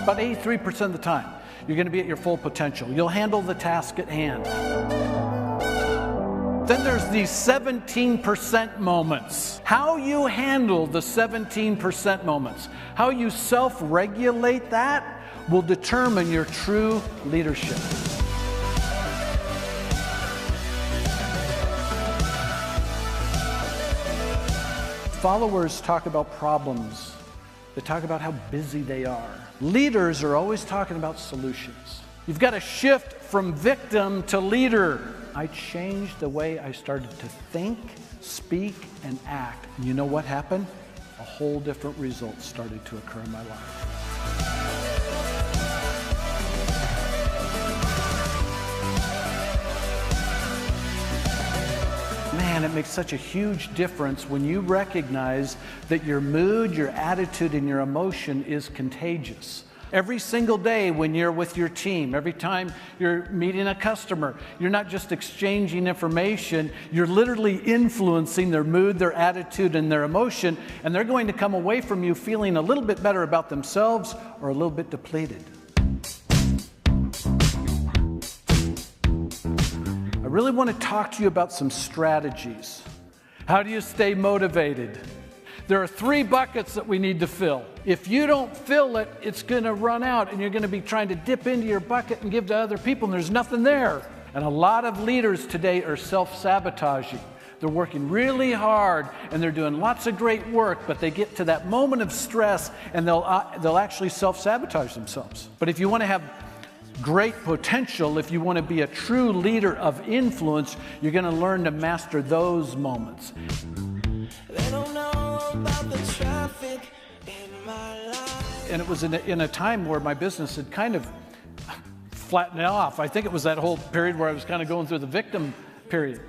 about 83% of the time, you're going to be at your full potential. You'll handle the task at hand. Then there's these 17% moments. How you handle the 17% moments, how you self-regulate that will determine your true leadership. Followers talk about problems. They talk about how busy they are. Leaders are always talking about solutions. You've got to shift from victim to leader. I changed the way I started to think, speak, and act. And you know what happened? A whole different result started to occur in my life. Man, it makes such a huge difference when you recognize that your mood, your attitude, and your emotion is contagious. Every single day when you're with your team, every time you're meeting a customer, you're not just exchanging information, you're literally influencing their mood, their attitude, and their emotion, and they're going to come away from you feeling a little bit better about themselves or a little bit depleted. I really want to talk to you about some strategies. How do you stay motivated? There are 3 buckets that we need to fill. If you don't fill it, it's going to run out, and you're going to be trying to dip into your bucket and give to other people, and there's nothing there. And a lot of leaders today are self-sabotaging. They're working really hard, and they're doing lots of great work, but they get to that moment of stress, and they'll actually self-sabotage themselves. But if you want to have great potential, if you want to be a true leader of influence, you're going to learn to master those moments. They don't know about the traffic in my life. And it was in a time where my business had kind of flattened off. I think it was that whole period where I was kind of going through the victim period.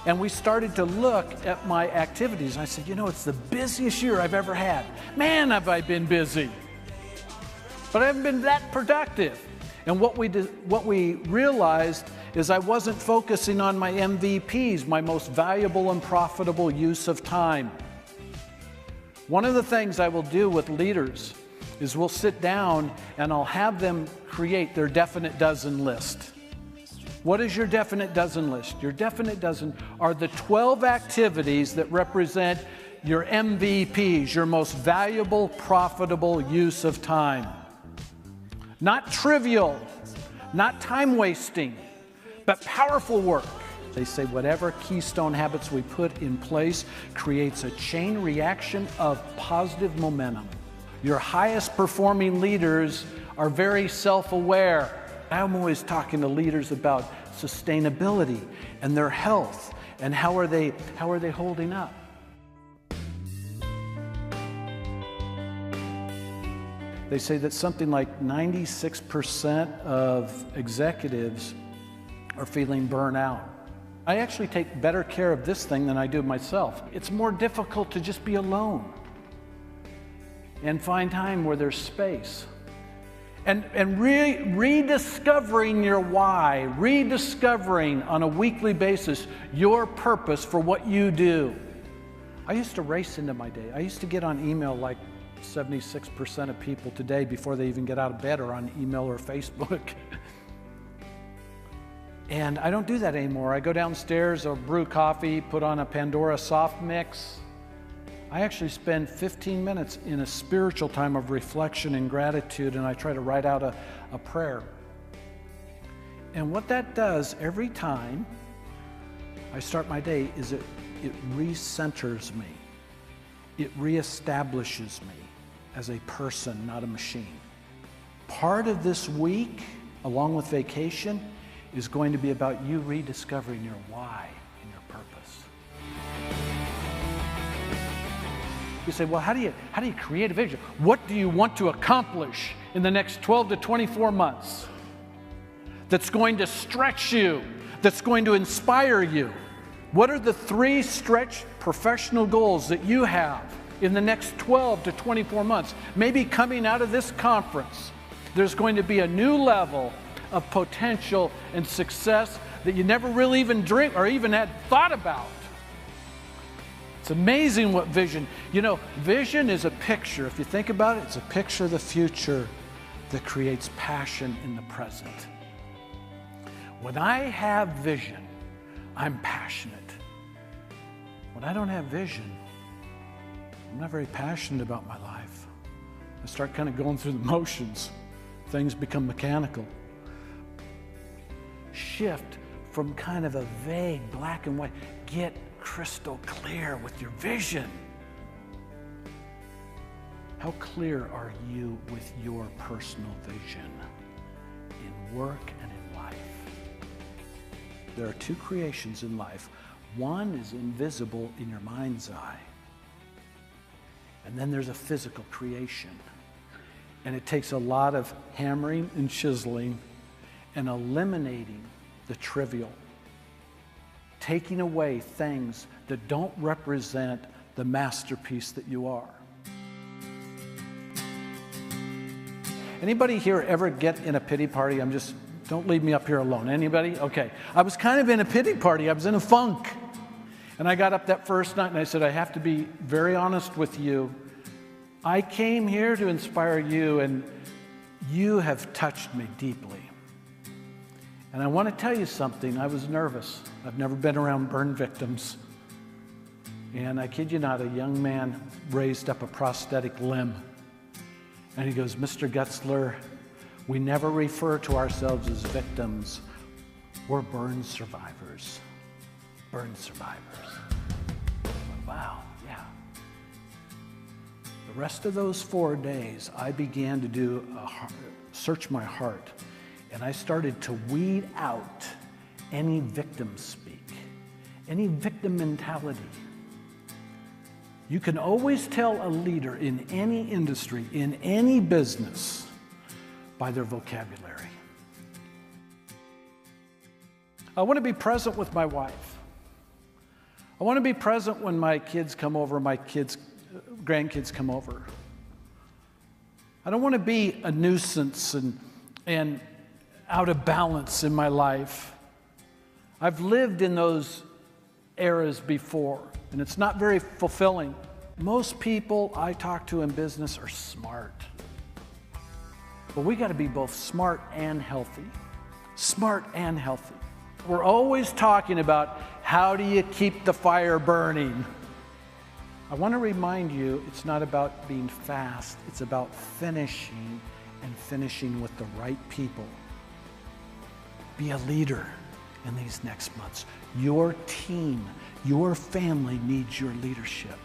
And we started to look at my activities. I said, you know, it's the busiest year I've ever had. Man, have I been busy. But I haven't been that productive. And what we realized is I wasn't focusing on my MVPs, my most valuable and profitable use of time. One of the things I will do with leaders is we'll sit down and I'll have them create their definite dozen list. What is your definite dozen list? Your definite dozen are the 12 activities that represent your MVPs, your most valuable, profitable use of time. Not trivial, not time-wasting, but powerful work. They say whatever keystone habits we put in place creates a chain reaction of positive momentum. Your highest performing leaders are very self-aware. I'm always talking to leaders about sustainability and their health and how are they holding up. They say that something like 96% of executives are feeling burnout. I actually take better care of this thing than I do myself. It's more difficult to just be alone and find time where there's space. And rediscovering your why, rediscovering on a weekly basis your purpose for what you do. I used to race into my day. I used to get on email like 76% of people today before they even get out of bed are on email or Facebook. And I don't do that anymore. I go downstairs, I'll brew coffee, put on a Pandora soft mix. I actually spend 15 minutes in a spiritual time of reflection and gratitude, and I try to write out a prayer. And what that does every time I start my day is it recenters me. It reestablishes me as a person, not a machine. Part of this week, along with vacation, is going to be about you rediscovering your why and your purpose. You say, well, how do you create a vision? What do you want to accomplish in the next 12 to 24 months that's going to stretch you, that's going to inspire you? What are the 3 stretch professional goals that you have in the next 12 to 24 months? Maybe coming out of this conference, there's going to be a new level of potential and success that you never really even dreamed or even had thought about. It's amazing what vision, vision is a picture. If you think about it, it's a picture of the future that creates passion in the present. When I have vision, I'm passionate. When I don't have vision, I'm not very passionate about my life. I start kind of going through the motions. Things become mechanical. Shift from kind of a vague black and white. Get crystal clear with your vision. How clear are you with your personal vision in work and in life? There are two creations in life. One is invisible in your mind's eye. And then there's a physical creation. And it takes a lot of hammering and chiseling and eliminating the trivial. Taking away things that don't represent the masterpiece that you are. Anybody here ever get in a pity party? Don't leave me up here alone. Anybody? Okay. I was kind of in a pity party. I was in a funk. And I got up that first night and I said, I have to be very honest with you. I came here to inspire you, and you have touched me deeply. And I want to tell you something. I was nervous. I've never been around burn victims. And I kid you not, a young man raised up a prosthetic limb. And he goes, Mr. Gutzler, we never refer to ourselves as victims. We're burn survivors. Burn survivors. Wow, yeah. The rest of those 4 days, I began to search my heart. And I started to weed out any victim speak, any victim mentality. You can always tell a leader in any industry, in any business, by their vocabulary. I want to be present with my wife. I want to be present when my kids come over, grandkids come over. I don't want to be a nuisance and out of balance in my life. I've lived in those eras before, and it's not very fulfilling. Most people I talk to in business are smart. But we got to be both smart and healthy. Smart and healthy. We're always talking about how do you keep the fire burning. I want to remind you, it's not about being fast. It's about finishing, and finishing with the right people. Be a leader in these next months. Your team, your family needs your leadership.